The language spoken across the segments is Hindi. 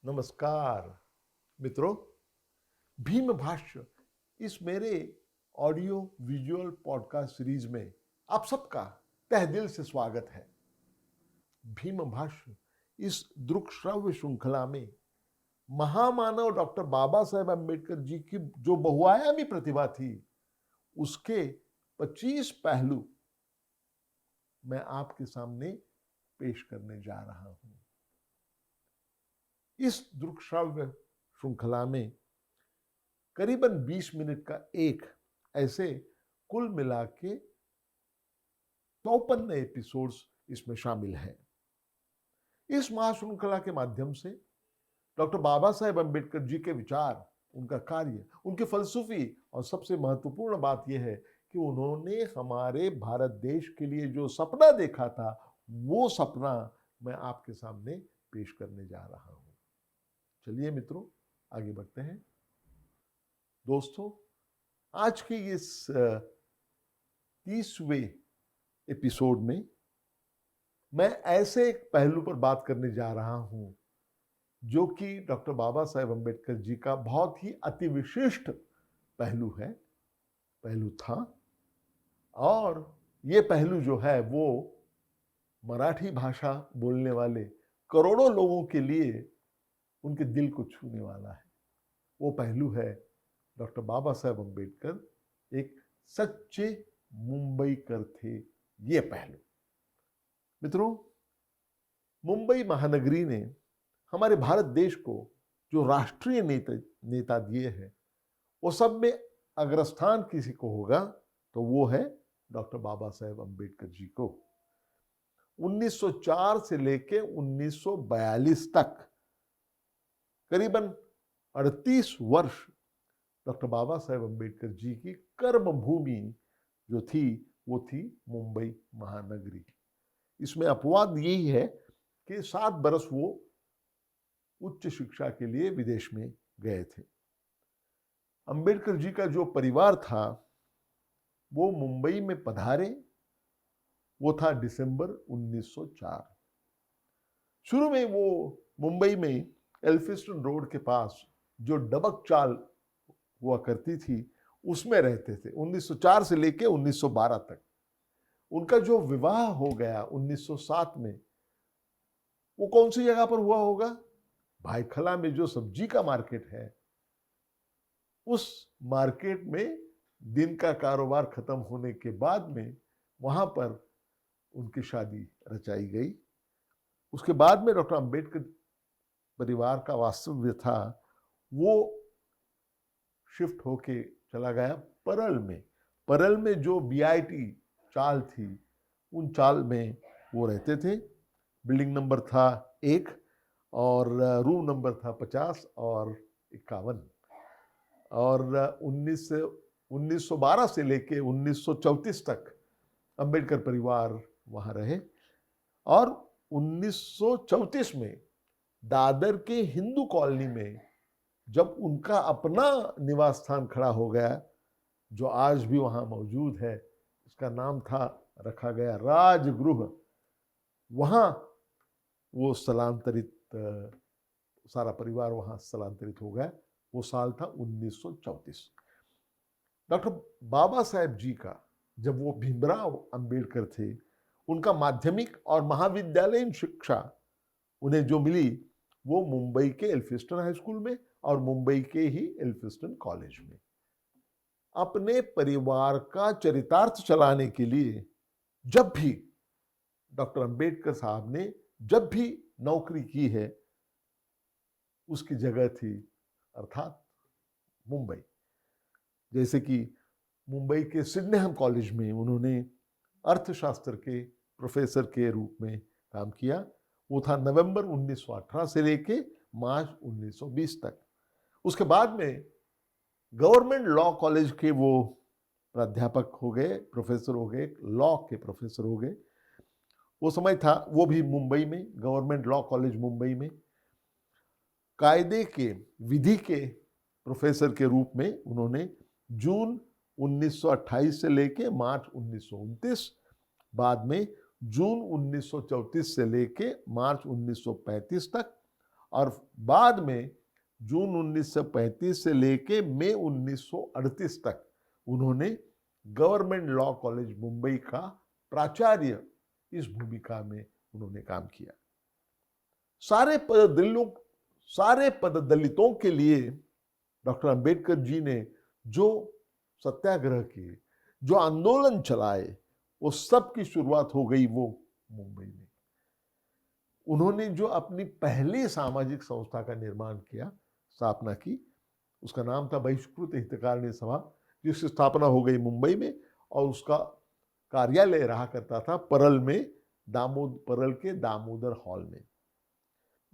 नमस्कार मित्रों। भीम भाष्य इस मेरे ऑडियो विजुअल पॉडकास्ट सीरीज में आप सबका तहे दिल से स्वागत है। भीम भाष्य इस दृक श्रव्य श्रृंखला में महामानव डॉक्टर बाबा साहेब अम्बेडकर जी की जो बहुआयामी प्रतिभा थी उसके 25 पहलू मैं आपके सामने पेश करने जा रहा हूं। इस दृक श्रव्य श्रृंखला में करीबन 20 मिनट का एक ऐसे कुल मिला के 54 एपिसोड्स इसमें शामिल हैं। इस महाश्रृंखला के माध्यम से डॉक्टर बाबा साहेब अम्बेडकर जी के विचार, उनका कार्य, उनकी फलसफी और सबसे महत्वपूर्ण बात यह है कि उन्होंने हमारे भारत देश के लिए जो सपना देखा था वो सपना मैं आपके सामने पेश करने जा रहा हूं। चलिए मित्रों, आगे बढ़ते हैं। दोस्तों, आज के इस 30वें एपिसोड में मैं ऐसे एक पहलू पर बात करने जा रहा हूं जो कि डॉक्टर बाबा साहेब अम्बेडकर जी का बहुत ही अति विशिष्ट पहलू था। और ये पहलू जो है वो मराठी भाषा बोलने वाले करोड़ों लोगों के लिए उनके दिल को छूने वाला है। वो पहलू है डॉक्टर बाबा साहेब अम्बेडकर एक सच्चे मुंबईकर थे। ये पहलू मित्रों, मुंबई महानगरी ने हमारे भारत देश को जो राष्ट्रीय नेता दिए हैं वो सब में अग्रस्थान किसी को होगा तो वो है डॉक्टर बाबा साहेब अम्बेडकर जी को। 1904 से लेके 1942 तक करीबन 38 वर्ष डॉक्टर बाबा साहेब अम्बेडकर जी की कर्म भूमि जो थी वो थी मुंबई महानगरी। इसमें अपवाद यही है कि 7 बरस वो उच्च शिक्षा के लिए विदेश में गए थे। अम्बेडकर जी का जो परिवार था वो मुंबई में पधारे, वो था दिसंबर 1904। शुरू में वो मुंबई में एल्फिस्टन रोड के पास जो डबक चाल हुआ करती थी उसमें रहते थे 1904 से लेके 1912 तक। उनका जो विवाह हो गया 1907 में, वो कौन सी जगह पर हुआ होगा? भाईखला में जो सब्जी का मार्केट है उस मार्केट में दिन का कारोबार खत्म होने के बाद में वहां पर उनकी शादी रचाई गई। उसके बाद में डॉक्टर अम्बेडकर परिवार का वास्तव्य था वो शिफ्ट होके चला गया परल में। परल में जो बीआईटी चाल थी उन चाल में वो रहते थे। बिल्डिंग नंबर था 1 और रूम नंबर था 50 और 51। और 1912 से लेके 1934 तक अम्बेडकर परिवार वहाँ रहे। और 1934 में दादर के हिंदू कॉलोनी में जब उनका अपना निवास स्थान खड़ा हो गया जो आज भी वहाँ मौजूद है, इसका नाम था रखा गया राजगृह, वहाँ वो स्थलांतरित, सारा परिवार वहाँ स्थलांतरित हो गया। वो साल था 1934। डॉक्टर बाबा साहेब जी का जब वो भीमराव अंबेडकर थे, उनका माध्यमिक और महाविद्यालयीन शिक्षा उन्हें जो मिली वो मुंबई के एल्फिस्टन हाई स्कूल में और मुंबई के ही एल्फिस्टन कॉलेज में। अपने परिवार का चरितार्थ चलाने के लिए जब भी डॉक्टर अंबेडकर साहब ने जब भी नौकरी की है उसकी जगह थी अर्थात मुंबई। जैसे कि मुंबई के सिडनेहम कॉलेज में उन्होंने अर्थशास्त्र के प्रोफेसर के रूप में काम किया। वो था नवंबर 1918 से लेके मार्च 1920 तक। उसके बाद में गवर्नमेंट लॉ कॉलेज के वो प्राध्यापक हो गए, प्रोफेसर हो गए, लॉ के प्रोफेसर हो गए। वो समय था वो भी मुंबई में, गवर्नमेंट लॉ कॉलेज मुंबई में। कायदे के, विधि के प्रोफेसर के रूप में उन्होंने जून 1928 से लेके मार्च 1929, बाद में जून 1934 से लेके मार्च 1935 तक, और बाद में जून 1935 से लेके मई 1938 तक उन्होंने गवर्नमेंट लॉ कॉलेज मुंबई का प्राचार्य इस भूमिका में उन्होंने काम किया। सारे पद दलितों के लिए डॉक्टर अंबेडकर जी ने जो सत्याग्रह किए, जो आंदोलन चलाए, वो सब की शुरुआत हो गई वो मुंबई में। उन्होंने जो अपनी पहली सामाजिक संस्था का निर्माण किया, स्थापना की, उसका नाम था बहिष्कृत हितकारिणी सभा, जिसकी स्थापना हो गई मुंबई में और उसका कार्यालय रहा करता था परल में, परल के दामोदर हॉल में।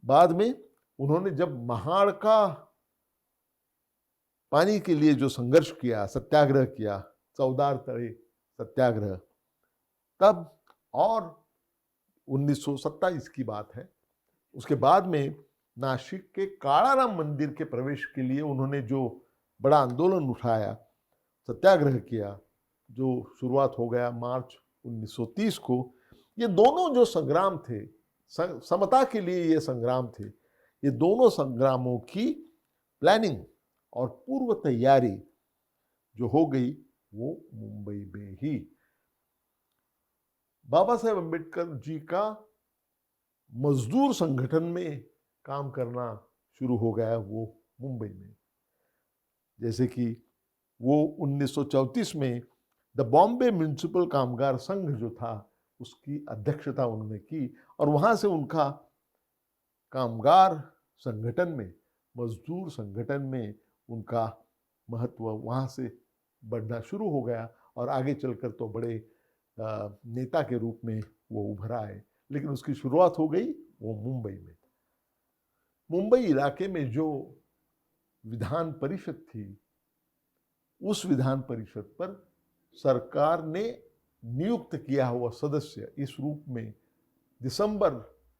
बाद में उन्होंने जब महाड़ का पानी के लिए जो संघर्ष किया, सत्याग्रह किया, चौदार तड़े सत्याग्रह, तब और 1927 की बात है, उसके बाद में नासिक के कालाराम मंदिर के प्रवेश के लिए उन्होंने जो बड़ा आंदोलन उठाया, सत्याग्रह किया, जो शुरुआत हो गया मार्च 1930 को। ये दोनों जो संग्राम थे, समता के लिए ये संग्राम थे, ये दोनों संग्रामों की प्लानिंग और पूर्व तैयारी जो हो गई वो मुंबई में ही। बाबा साहेब अम्बेडकर जी का मजदूर संगठन में काम करना शुरू हो गया वो मुंबई में। जैसे कि वो 1934 में द बॉम्बे म्युनिसिपल कामगार संघ जो था उसकी अध्यक्षता उन्होंने की और वहां से उनका कामगार संगठन में, मजदूर संगठन में उनका महत्व वहाँ से बढ़ना शुरू हो गया और आगे चलकर तो बड़े नेता के रूप में वो उभर आए। लेकिन उसकी शुरुआत हो गई वो मुंबई में। मुंबई इलाके में जो विधान परिषद थी, उस विधान परिषद पर सरकार ने नियुक्त किया हुआ सदस्य इस रूप में दिसंबर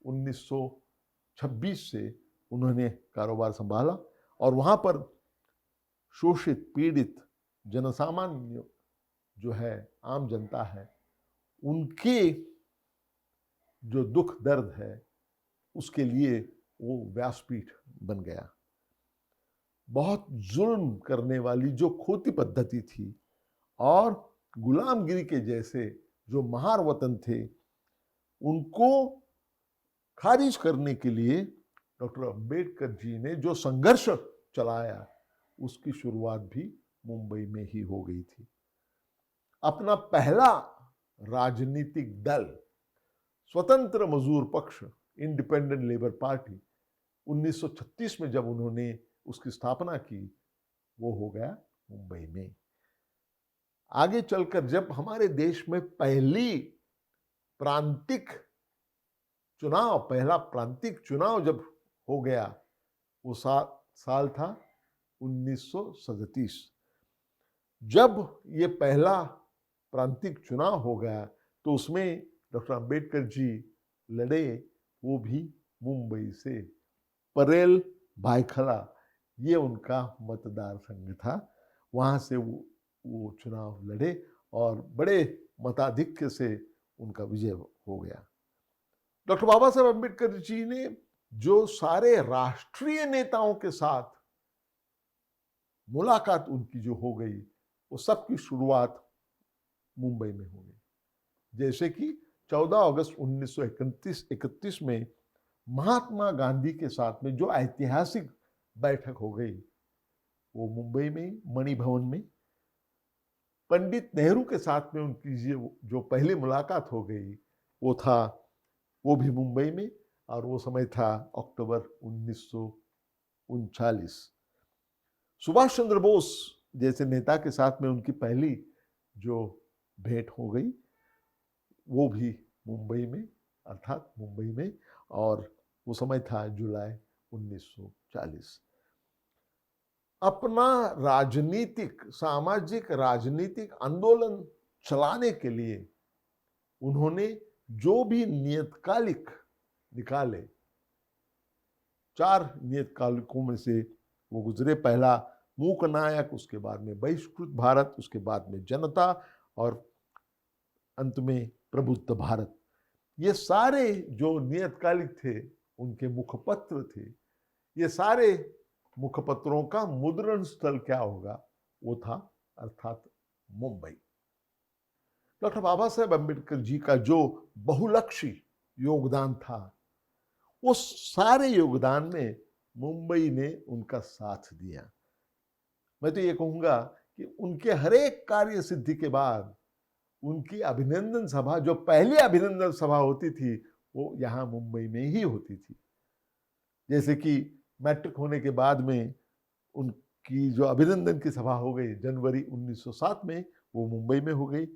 1926 से उन्होंने कारोबार संभाला और वहाँ पर शोषित, पीड़ित जनसामान्य जो है, आम जनता है, उनके जो दुख दर्द है उसके लिए वो व्यासपीठ बन गया। बहुत जुल्म करने वाली जो खोती पद्धति थी और गुलामगिरी के जैसे जो महार वतन थे, उनको खारिज करने के लिए डॉक्टर अंबेडकर जी ने जो संघर्ष चलाया, उसकी शुरुआत भी मुंबई में ही हो गई थी। अपना पहला राजनीतिक दल स्वतंत्र मजदूर पक्ष, इंडिपेंडेंट लेबर पार्टी, 1936 में जब उन्होंने उसकी स्थापना की, वो हो गया मुंबई में। आगे चलकर जब हमारे देश में पहला प्रांतिक चुनाव जब हो गया, वो साल था 1937। जब ये पहला प्रांतिक चुनाव हो गया तो उसमें डॉक्टर अंबेडकर जी लड़े, वो भी मुंबई से। परेल भायखला ये उनका मतदार संघ था, वहाँ से वो चुनाव लड़े और बड़े मताधिक्य से उनका विजय हो गया। डॉक्टर बाबा साहेब अम्बेडकर जी ने जो सारे राष्ट्रीय नेताओं के साथ मुलाकात उनकी जो हो गई, वो सब की शुरुआत मुंबई में हो गई। जैसे कि 14 अगस्त 1931 में महात्मा गांधी के साथ में जो ऐतिहासिक बैठक हो गई, वो मुंबई में मणि भवन में। पंडित नेहरू के साथ में उनकी जो पहली मुलाकात हो गई, वो भी मुंबई में, और वो समय था अक्टूबर 1939। सुभाष चंद्र बोस जैसे नेता के साथ में उनकी पहली जो भेंट हो गई, वो भी मुंबई में, अर्थात मुंबई में, और वो समय था जुलाई 1940। अपना सामाजिक राजनीतिक आंदोलन चलाने के लिए उन्होंने जो भी नियतकालिक निकाले, 4 नियतकालिकों में से वो गुजरे। पहला मूक नायक, उसके बाद में बहिष्कृत भारत, उसके बाद में जनता, और अंत में प्रबुद्ध भारत। ये सारे जो नियतकालिक थे, उनके मुखपत्र थे, ये सारे मुखपत्रों का मुद्रण स्थल क्या होगा, वो था अर्थात मुंबई। डॉक्टर बाबा साहेब अम्बेडकर जी का जो बहुलक्षी योगदान था, वो सारे योगदान में मुंबई ने उनका साथ दिया। मैं तो ये कहूंगा कि उनके हर एक कार्य सिद्धि के बाद उनकी अभिनंदन सभा, जो पहली अभिनंदन सभा होती थी, वो यहाँ मुंबई में ही होती थी। जैसे कि मैट्रिक होने के बाद में उनकी जो अभिनंदन की सभा हो गई जनवरी 1907 में, वो मुंबई में हो गई।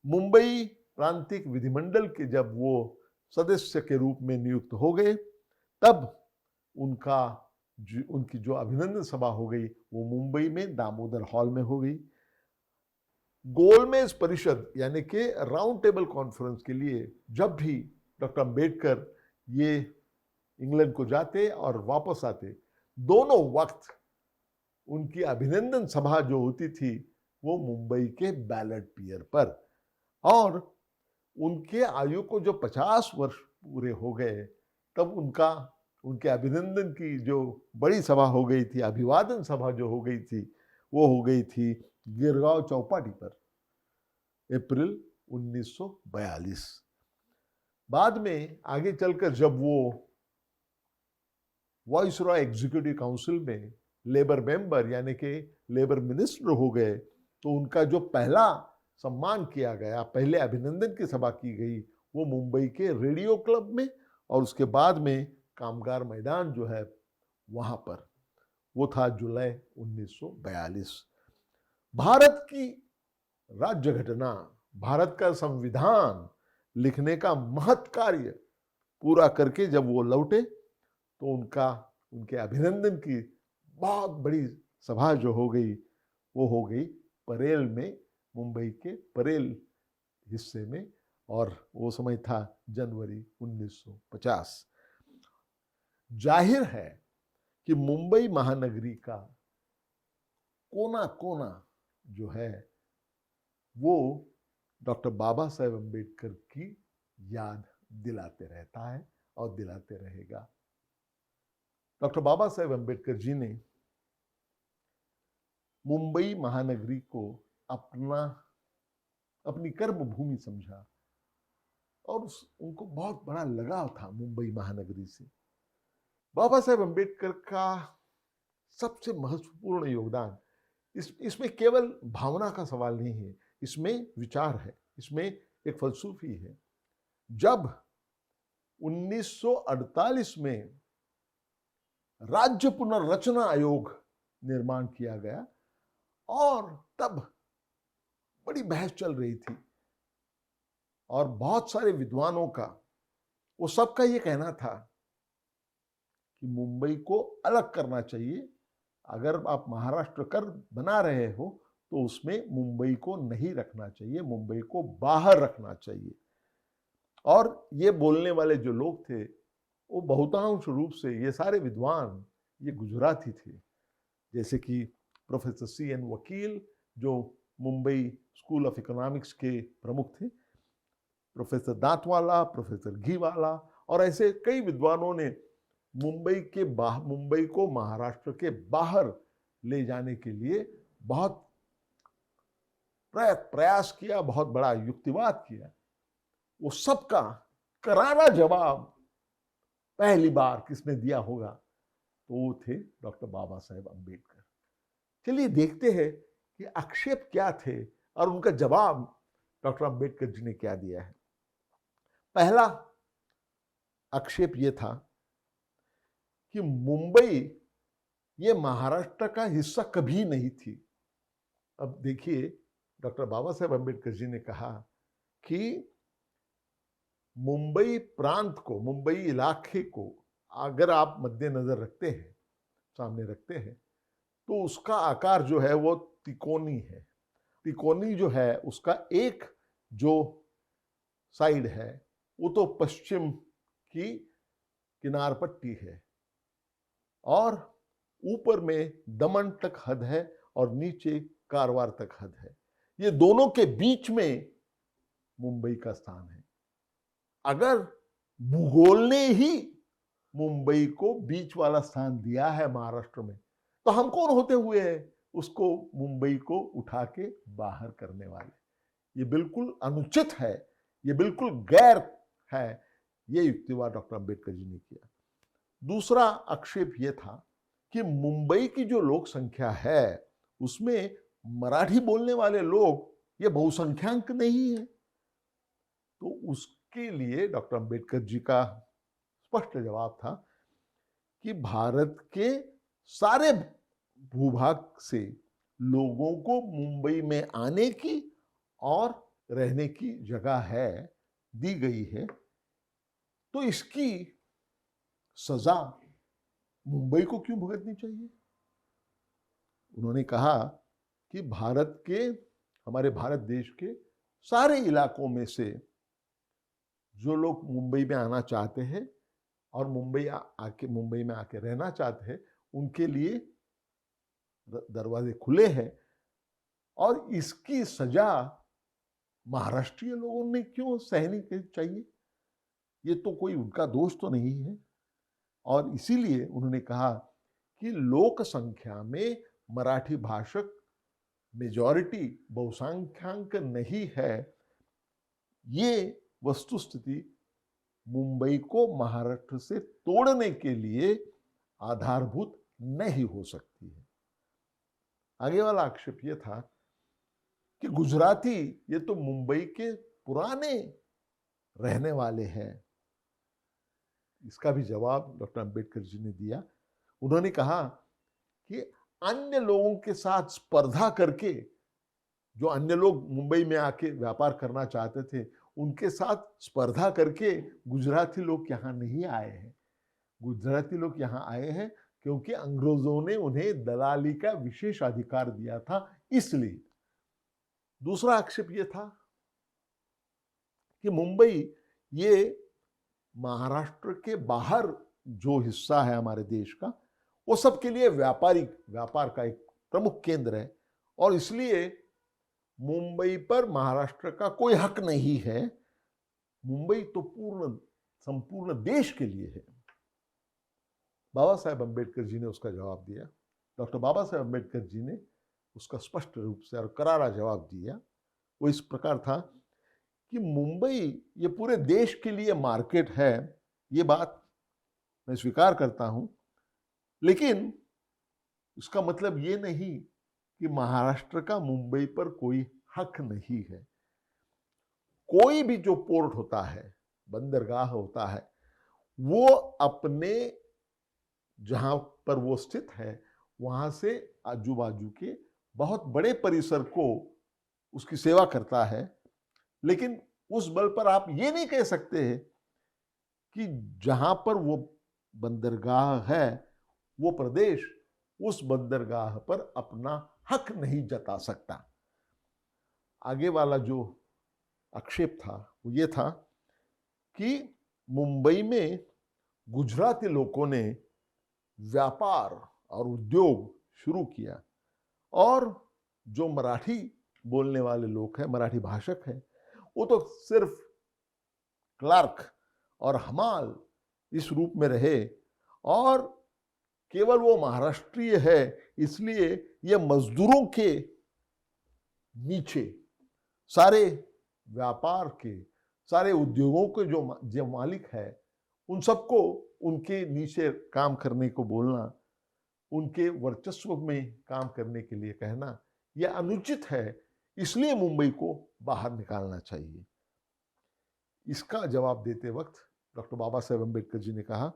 मुंबई प्रांतिक विधिमंडल के जब वो सदस्य के रूप में नियुक्त हो गए, तब उनकी जो अभिनंदन सभा हो गई वो मुंबई में दामोदर हॉल में हो गई। गोलमेज परिषद यानी कि राउंड टेबल कॉन्फ्रेंस के लिए जब भी डॉक्टर अंबेडकर ये इंग्लैंड को जाते और वापस आते, दोनों वक्त उनकी अभिनंदन सभा जो होती थी वो मुंबई के बैलेट पियर पर। और उनके आयु को जो 50 वर्ष पूरे हो गए, तब उनके अभिनंदन की जो बड़ी सभा हो गई थी, अभिवादन सभा जो हो गई थी, वो हो गई थी गिरगांव चौपाटी पर, अप्रैल 1942। बाद में आगे चलकर जब वो वाइसरॉय एग्जीक्यूटिव काउंसिल में लेबर मेंबर यानी कि लेबर मिनिस्टर हो गए, तो उनका जो पहला सम्मान किया गया, पहले अभिनंदन की सभा की गई, वो मुंबई के रेडियो क्लब में, और उसके बाद में कामगार मैदान जो है वहां पर, वो था जुलाई 1942। भारत की राज्य घटना, भारत का संविधान लिखने का महत् कार्य पूरा करके जब वो लौटे, तो उनके अभिनंदन की बहुत बड़ी सभा जो हो गई, वो हो गई परेल में, मुंबई के परेल हिस्से में, और वो समय था जनवरी 1950। जाहिर है कि मुंबई महानगरी का कोना कोना जो है वो डॉक्टर बाबा साहेब अम्बेडकर की याद दिलाते रहता है और दिलाते रहेगा। डॉक्टर बाबा साहेब अम्बेडकर जी ने मुंबई महानगरी को अपनी कर्म भूमि समझा, और उनको बहुत बड़ा लगाव था मुंबई महानगरी से। बाबा साहेब अम्बेडकर का सबसे महत्वपूर्ण योगदान, इसमें केवल भावना का सवाल नहीं है, इसमें विचार है, इसमें एक फलसफी है। जब 1948 में राज्य पुनर्रचना आयोग निर्माण किया गया, और तब बड़ी बहस चल रही थी, और बहुत सारे विद्वानों का, वो सबका ये कहना था कि मुंबई को अलग करना चाहिए। अगर आप महाराष्ट्र कर बना रहे हो तो उसमें मुंबई को नहीं रखना चाहिए, मुंबई को बाहर रखना चाहिए। और ये बोलने वाले जो लोग थे, वो बहुतांश रूप से ये सारे विद्वान ये गुजराती थे, जैसे कि प्रोफेसर C.N. वकील जो मुंबई स्कूल ऑफ इकोनॉमिक्स के प्रमुख थे, प्रोफेसर दांतवाला, प्रोफेसर घीवाला, और ऐसे कई विद्वानों ने मुंबई को महाराष्ट्र के बाहर ले जाने के लिए बहुत प्रयास किया, बहुत बड़ा युक्तिवाद किया। वो सबका करारा जवाब पहली बार किसने दिया होगा, तो वो थे डॉक्टर बाबा साहेब अम्बेडकर। चलिए देखते हैं कि आक्षेप क्या थे और उनका जवाब डॉक्टर अम्बेडकर जी ने क्या दिया है। पहला आक्षेप ये था कि मुंबई ये महाराष्ट्र का हिस्सा कभी नहीं थी। अब देखिए, डॉक्टर बाबा साहेब अम्बेडकर जी ने कहा कि मुंबई प्रांत को, मुंबई इलाके को अगर आप मद्देनजर रखते हैं, सामने रखते हैं, तो उसका आकार जो है वो तिकोनी है। तिकोनी जो है उसका एक जो साइड है वो तो पश्चिम की किनार पट्टी है, और ऊपर में दमन तक हद है और नीचे कारवार तक हद है। ये दोनों के बीच में मुंबई का स्थान है। अगर भूगोल ने ही मुंबई को बीच वाला स्थान दिया है महाराष्ट्र में, तो हम कौन होते हुए हैं उसको मुंबई को उठा के बाहर करने वाले? ये बिल्कुल अनुचित है, ये बिल्कुल गैर है। ये युक्तिवाद डॉक्टर अंबेडकर जी ने किया। दूसरा आक्षेप ये था कि मुंबई की जो लोक संख्या है उसमें मराठी बोलने वाले लोग ये बहुसंख्यांक नहीं है। तो उसके लिए डॉक्टर अंबेडकर जी का स्पष्ट जवाब था कि भारत के सारे भूभाग से लोगों को मुंबई में आने की और रहने की जगह है, दी गई है, तो इसकी सजा मुंबई को क्यों भुगतनी चाहिए? उन्होंने कहा कि हमारे भारत देश के सारे इलाकों में से जो लोग मुंबई में आना चाहते हैं और मुंबई में आके रहना चाहते हैं, उनके लिए दरवाजे खुले हैं, और इसकी सजा महाराष्ट्रीय लोगों ने क्यों सहनी चाहिए? ये तो कोई उनका दोष तो नहीं है। और इसीलिए उन्होंने कहा कि लोक संख्या में मराठी भाषक मेजॉरिटी, बहुसंख्यांक नहीं है। ये वस्तुस्थिति मुंबई को महाराष्ट्र से तोड़ने के लिए आधारभूत नहीं हो सकती है। आगे वाला आक्षेप यह था कि गुजराती ये तो मुंबई के पुराने रहने वाले हैं। इसका भी जवाब डॉक्टर अंबेडकर जी ने दिया। उन्होंने कहा कि अन्य लोगों के साथ स्पर्धा करके, जो अन्य लोग मुंबई में आके व्यापार करना चाहते थे, उनके साथ स्पर्धा करके गुजराती लोग यहाँ नहीं आए हैं। गुजराती लोग यहाँ आए हैं क्योंकि अंग्रेजों ने उन्हें दलाली का विशेष अधिकार दिया था, इसलिए। दूसरा आक्षेप यह था कि मुंबई ये महाराष्ट्र के बाहर जो हिस्सा है हमारे देश का, वो सबके लिए व्यापार का एक प्रमुख केंद्र है, और इसलिए मुंबई पर महाराष्ट्र का कोई हक नहीं है। मुंबई तो संपूर्ण देश के लिए है। बाबा साहेब अम्बेडकर जी ने उसका जवाब दिया। डॉक्टर बाबा साहेब अम्बेडकर जी ने उसका स्पष्ट रूप से और करारा जवाब दिया। वो इस प्रकार था कि मुंबई ये पूरे देश के लिए मार्केट है, ये बात मैं स्वीकार करता हूं, लेकिन इसका मतलब ये नहीं कि महाराष्ट्र का मुंबई पर कोई हक नहीं है। कोई भी जो पोर्ट होता है, बंदरगाह होता है, वो अपने जहां पर वो स्थित है वहां से आजू बाजू के बहुत बड़े परिसर को उसकी सेवा करता है। लेकिन उस बल पर आप ये नहीं कह सकते हैं कि जहां पर वो बंदरगाह है, वो प्रदेश उस बंदरगाह पर अपना हक नहीं जता सकता। आगे वाला जो आक्षेप था वो ये था कि मुंबई में गुजराती लोगों ने व्यापार और उद्योग शुरू किया, और जो मराठी बोलने वाले लोग हैं, मराठी भाषक हैं, वो तो सिर्फ क्लर्क और हमाल इस रूप में रहे, और केवल वो महाराष्ट्रीय है इसलिए ये मजदूरों के नीचे सारे व्यापार के, सारे उद्योगों के जो मालिक है, उन सबको उनके नीचे काम करने को बोलना, उनके वर्चस्व में काम करने के लिए कहना, यह अनुचित है। इसलिए मुंबई को बाहर निकालना चाहिए। इसका जवाब देते वक्त डॉक्टर बाबा साहेब अम्बेडकर जी ने कहा,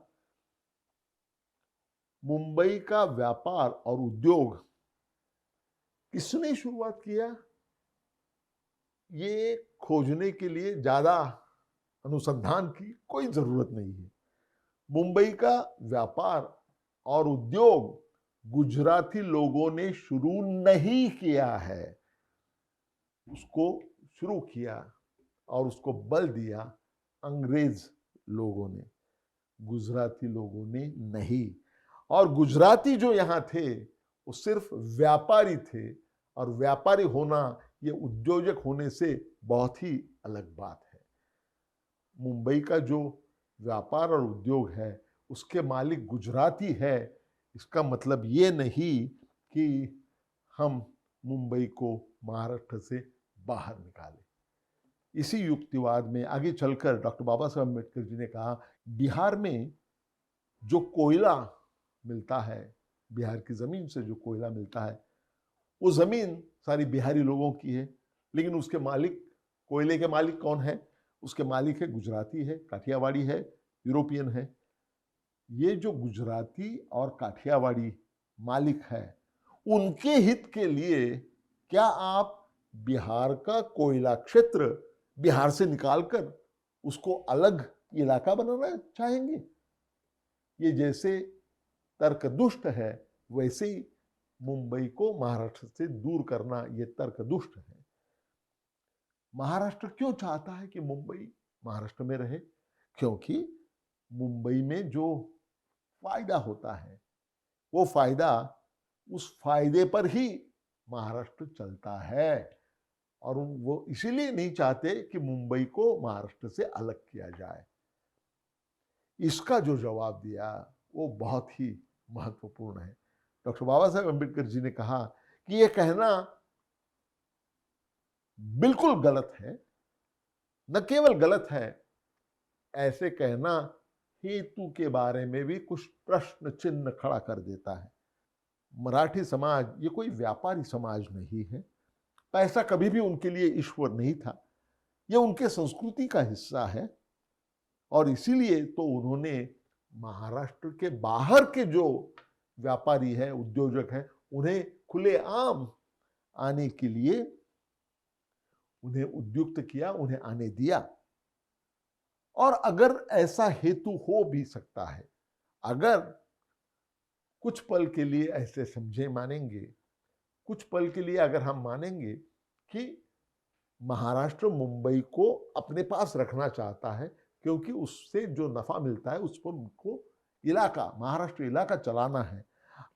मुंबई का व्यापार और उद्योग किसने शुरुआत किया, ये खोजने के लिए ज्यादा अनुसंधान की कोई जरूरत नहीं है। मुंबई का व्यापार और उद्योग गुजराती लोगों ने शुरू नहीं किया है, उसको शुरू किया और उसको बल दिया अंग्रेज लोगों ने, गुजराती लोगों ने नहीं। और गुजराती जो यहाँ थे वो सिर्फ व्यापारी थे, और व्यापारी होना ये उद्योजक होने से बहुत ही अलग बात है। मुंबई का जो व्यापार और उद्योग है उसके मालिक गुजराती है, इसका मतलब ये नहीं कि हम मुंबई को महाराष्ट्र से बाहर निकालें। इसी युक्तिवाद में आगे चलकर डॉक्टर बाबा साहब अम्बेडकर जी ने कहा, बिहार में जो कोयला मिलता है, बिहार की ज़मीन से जो कोयला मिलता है, वो ज़मीन सारी बिहारी लोगों की है, लेकिन उसके मालिक, कोयले के मालिक कौन है? उसके मालिक है गुजराती है, काठियावाड़ी है, यूरोपियन है। ये जो गुजराती और काठियावाड़ी मालिक है, उनके हित के लिए क्या आप बिहार का कोयला क्षेत्र बिहार से निकालकर उसको अलग इलाका बनाना चाहेंगे? ये जैसे तर्क दुष्ट है, वैसे ही मुंबई को महाराष्ट्र से दूर करना ये तर्क दुष्ट है। महाराष्ट्र क्यों चाहता है कि मुंबई महाराष्ट्र में रहे? क्योंकि मुंबई में जो फायदा होता है, वो फायदा, उस फायदे पर ही महाराष्ट्र चलता है, और वो इसीलिए नहीं चाहते कि मुंबई को महाराष्ट्र से अलग किया जाए। इसका जो जवाब दिया वो बहुत ही महत्वपूर्ण है। डॉक्टर बाबा साहेब अम्बेडकर जी ने कहा कि ये कहना बिल्कुल गलत है, न केवल गलत है, ऐसे कहना हेतु के बारे में भी कुछ प्रश्न चिन्ह खड़ा कर देता है। मराठी समाज ये कोई व्यापारी समाज नहीं है, पैसा कभी भी उनके लिए ईश्वर नहीं था, ये उनके संस्कृति का हिस्सा है, और इसीलिए तो उन्होंने महाराष्ट्र के बाहर के जो व्यापारी है, उद्योजक हैं, उन्हें खुलेआम आने के लिए उन्हें उद्युक्त किया, उन्हें आने दिया। और अगर ऐसा हेतु हो भी सकता है, अगर कुछ पल के लिए ऐसे समझे मानेंगे, कुछ पल के लिए अगर हम मानेंगे कि महाराष्ट्र मुंबई को अपने पास रखना चाहता है क्योंकि उससे जो नफा मिलता है उस पर उनको इलाका, महाराष्ट्र इलाका चलाना है,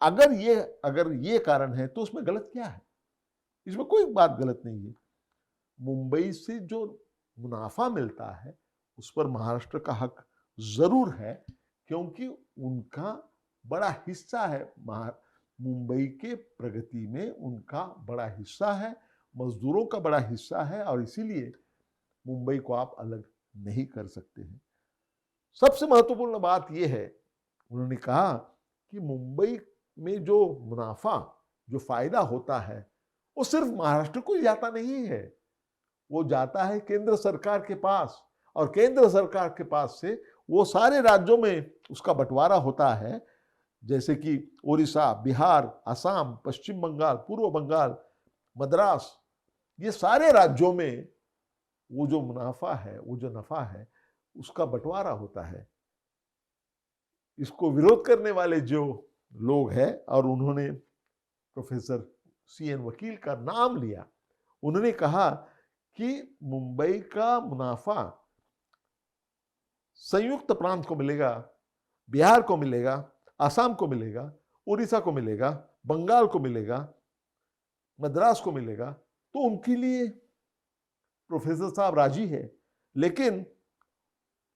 अगर ये कारण है तो उसमें गलत क्या है? इसमें कोई बात गलत नहीं है। मुंबई से जो मुनाफा मिलता है उस पर महाराष्ट्र का हक जरूर है, क्योंकि उनका बड़ा हिस्सा है, मुंबई के प्रगति में उनका बड़ा हिस्सा है, मजदूरों का बड़ा हिस्सा है, और इसीलिए मुंबई को आप अलग नहीं कर सकते हैं। सबसे महत्वपूर्ण बात यह है, उन्होंने कहा कि मुंबई में जो मुनाफा, जो फायदा होता है, वो सिर्फ महाराष्ट्र को ही जाता नहीं है, वो जाता है केंद्र सरकार के पास, और केंद्र सरकार के पास से वो सारे राज्यों में उसका बंटवारा होता है, जैसे कि उड़ीसा, बिहार, असम, पश्चिम बंगाल, पूर्व बंगाल, मद्रास, ये सारे राज्यों में वो जो मुनाफा है, वो जो नफा है, उसका बंटवारा होता है। इसको विरोध करने वाले जो लोग हैं, और उन्होंने प्रोफेसर CN वकील का नाम लिया, उन्होंने कहा कि मुंबई का मुनाफा संयुक्त प्रांत को मिलेगा, बिहार को मिलेगा, असम को मिलेगा, उड़ीसा को मिलेगा, बंगाल को मिलेगा, मद्रास को मिलेगा, तो उनके लिए प्रोफेसर साहब राजी है। लेकिन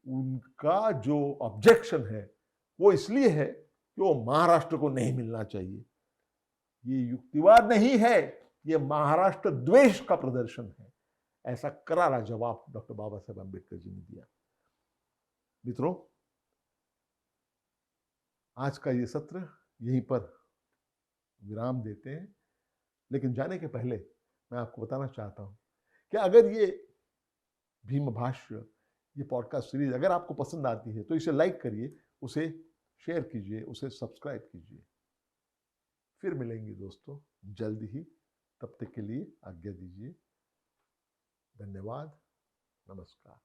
उनका जो ऑब्जेक्शन है वो इसलिए है कि वो महाराष्ट्र को नहीं मिलना चाहिए। ये युक्तिवाद नहीं है, ये महाराष्ट्र द्वेष का प्रदर्शन है। ऐसा करारा जवाब डॉक्टर बाबा साहेब अम्बेडकर जी ने दिया। मित्रों, आज का ये सत्र यहीं पर विराम देते हैं, लेकिन जाने के पहले मैं आपको बताना चाहता हूं कि अगर ये भीम भाष्य, ये पॉडकास्ट सीरीज अगर आपको पसंद आती है तो इसे लाइक करिए, उसे शेयर कीजिए, उसे सब्सक्राइब कीजिए। फिर मिलेंगे दोस्तों जल्द ही, तब तक के लिए आज्ञा दीजिए। धन्यवाद, नमस्कार।